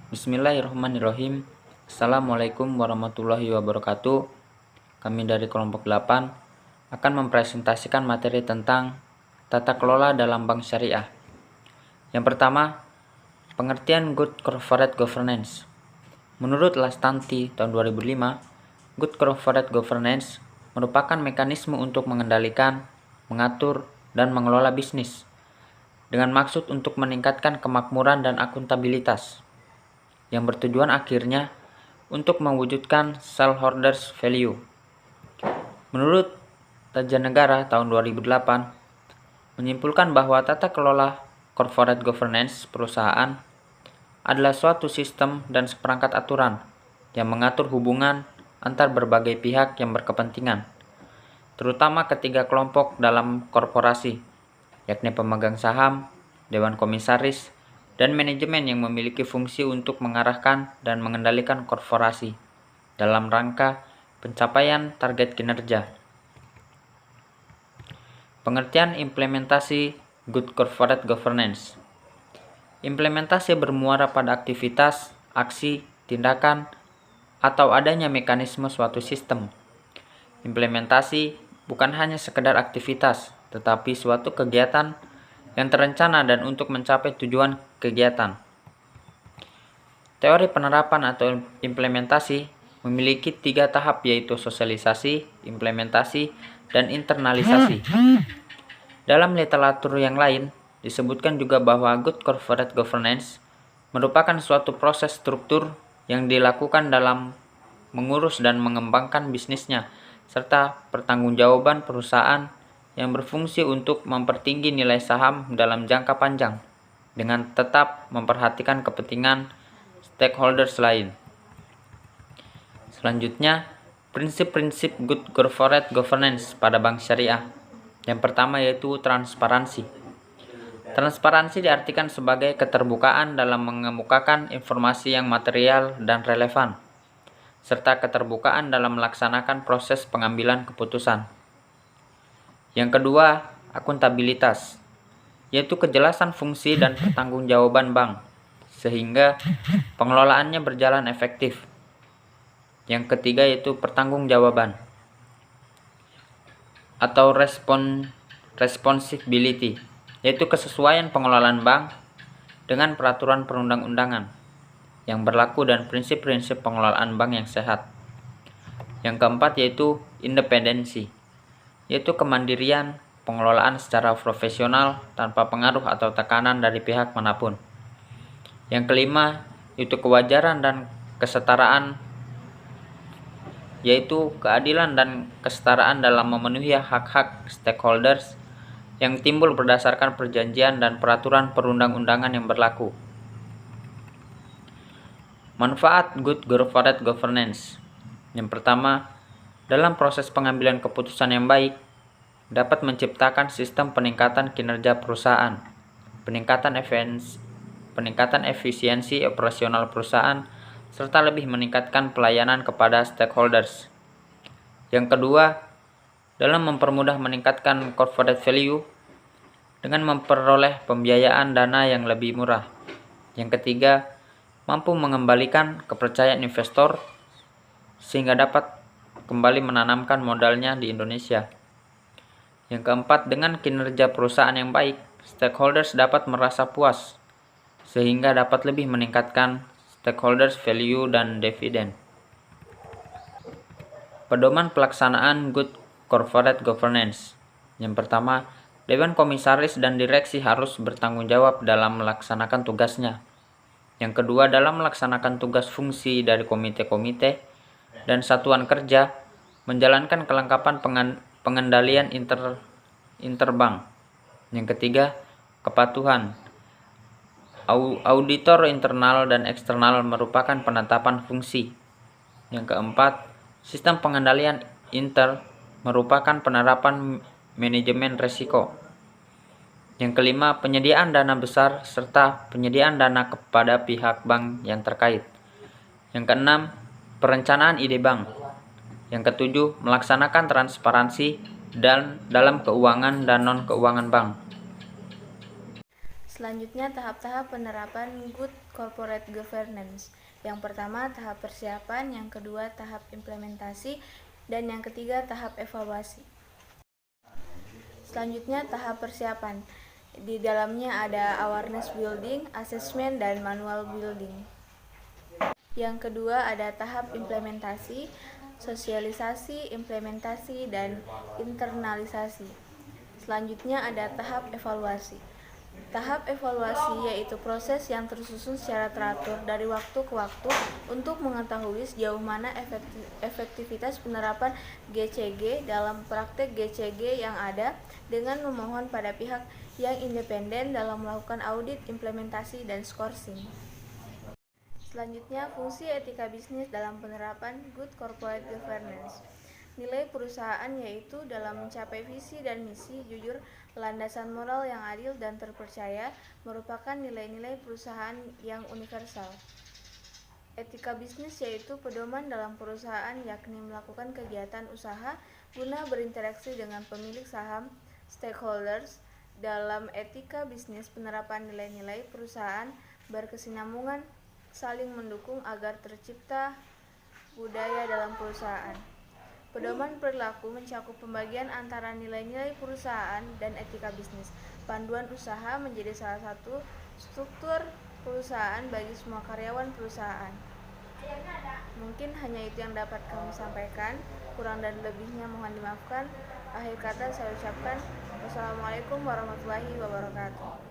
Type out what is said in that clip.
Bismillahirrahmanirrahim. Assalamualaikum warahmatullahi wabarakatuh. Kami dari kelompok 8 akan mempresentasikan materi tentang tata kelola dalam bank syariah. Yang pertama, pengertian Good Corporate Governance. Menurut Lastanti tahun 2005, Good Corporate Governance merupakan mekanisme untuk mengendalikan, mengatur, dan mengelola bisnis dengan maksud untuk meningkatkan kemakmuran dan akuntabilitas, yang bertujuan akhirnya untuk mewujudkan shareholders value. Menurut Tajanegara tahun 2008 menyimpulkan bahwa tata kelola corporate governance perusahaan adalah suatu sistem dan seperangkat aturan yang mengatur hubungan antar berbagai pihak yang berkepentingan, terutama ketiga kelompok dalam korporasi, yakni pemegang saham, dewan komisaris, dan manajemen yang memiliki fungsi untuk mengarahkan dan mengendalikan korporasi dalam rangka pencapaian target kinerja. Pengertian implementasi Good Corporate Governance. Implementasi bermuara pada aktivitas, aksi, tindakan, atau adanya mekanisme suatu sistem. Implementasi bukan hanya sekedar aktivitas, tetapi suatu kegiatan yang terencana dan untuk mencapai tujuan kegiatan. Teori penerapan atau implementasi memiliki 3 tahap, yaitu sosialisasi, implementasi, dan internalisasi. Dalam literatur yang lain, disebutkan juga bahwa Good Corporate Governance merupakan suatu proses struktur yang dilakukan dalam mengurus dan mengembangkan bisnisnya, serta pertanggungjawaban perusahaan yang berfungsi untuk mempertinggi nilai saham dalam jangka panjang dengan tetap memperhatikan kepentingan stakeholders lain. Selanjutnya, prinsip-prinsip Good Corporate Governance pada bank syariah. Yang pertama yaitu transparansi. Transparansi diartikan sebagai keterbukaan dalam mengemukakan informasi yang material dan relevan, serta keterbukaan dalam melaksanakan proses pengambilan keputusan. Yang kedua, akuntabilitas, yaitu kejelasan fungsi dan pertanggungjawaban bank, sehingga pengelolaannya berjalan efektif. Yang ketiga yaitu pertanggungjawaban, atau responsibility, yaitu kesesuaian pengelolaan bank dengan peraturan perundang-undangan yang berlaku dan prinsip-prinsip pengelolaan bank yang sehat. Yang keempat yaitu independensi, yaitu kemandirian pengelolaan secara profesional tanpa pengaruh atau tekanan dari pihak manapun. Yang kelima yaitu kewajaran dan kesetaraan, yaitu keadilan dan kesetaraan dalam memenuhi hak-hak stakeholders yang timbul berdasarkan perjanjian dan peraturan perundang-undangan yang berlaku. Manfaat Good Corporate Governance. Yang pertama, dalam proses pengambilan keputusan yang baik, dapat menciptakan sistem peningkatan kinerja perusahaan, peningkatan efisiensi operasional perusahaan, serta lebih meningkatkan pelayanan kepada stakeholders. Yang kedua, dalam mempermudah meningkatkan corporate value dengan memperoleh pembiayaan dana yang lebih murah. Yang ketiga, mampu mengembalikan kepercayaan investor sehingga dapat kembali menanamkan modalnya di Indonesia. Yang keempat, dengan kinerja perusahaan yang baik, stakeholders dapat merasa puas sehingga dapat lebih meningkatkan stakeholders value dan dividen. Pedoman pelaksanaan Good Corporate Governance. Yang pertama, Dewan Komisaris dan Direksi harus bertanggung jawab dalam melaksanakan tugasnya. Yang kedua, dalam melaksanakan tugas fungsi dari komite-komite dan satuan kerja, menjalankan kelengkapan pengendalian interbank. Yang ketiga, kepatuhan. Auditor internal dan eksternal merupakan penetapan fungsi. Yang keempat, sistem pengendalian merupakan penerapan manajemen risiko. Yang kelima, penyediaan dana besar serta penyediaan dana kepada pihak bank yang terkait. Yang keenam, perencanaan ide bank. Yang ketujuh, melaksanakan transparansi dan dalam keuangan dan non-keuangan bank. Selanjutnya, tahap-tahap penerapan Good Corporate Governance. Yang pertama, tahap persiapan, yang kedua, tahap implementasi, dan yang ketiga, tahap evaluasi. Selanjutnya, tahap persiapan. Di dalamnya ada awareness building, assessment, dan manual building. Yang kedua, ada tahap implementasi, sosialisasi, implementasi, dan internalisasi. Selanjutnya ada tahap evaluasi. Tahap evaluasi yaitu proses yang tersusun secara teratur dari waktu ke waktu untuk mengetahui sejauh mana efektivitas penerapan GCG dalam praktek GCG yang ada, dengan memohon pada pihak yang independen dalam melakukan audit, implementasi, dan skorsing. Selanjutnya, fungsi etika bisnis dalam penerapan Good Corporate Governance. Nilai perusahaan yaitu dalam mencapai visi dan misi jujur, landasan moral yang adil dan terpercaya, merupakan nilai-nilai perusahaan yang universal. Etika bisnis yaitu pedoman dalam perusahaan, yakni melakukan kegiatan usaha guna berinteraksi dengan pemilik saham, stakeholders. Dalam etika bisnis, penerapan nilai-nilai perusahaan berkesinambungan, saling mendukung agar tercipta budaya dalam perusahaan. Pedoman perilaku mencakup pembagian antara nilai-nilai perusahaan dan etika bisnis. Panduan usaha menjadi salah satu struktur perusahaan bagi semua karyawan perusahaan. Mungkin hanya itu yang dapat kami sampaikan. Kurang dan lebihnya mohon dimaafkan. Akhir kata saya ucapkan wassalamualaikum warahmatullahi wabarakatuh.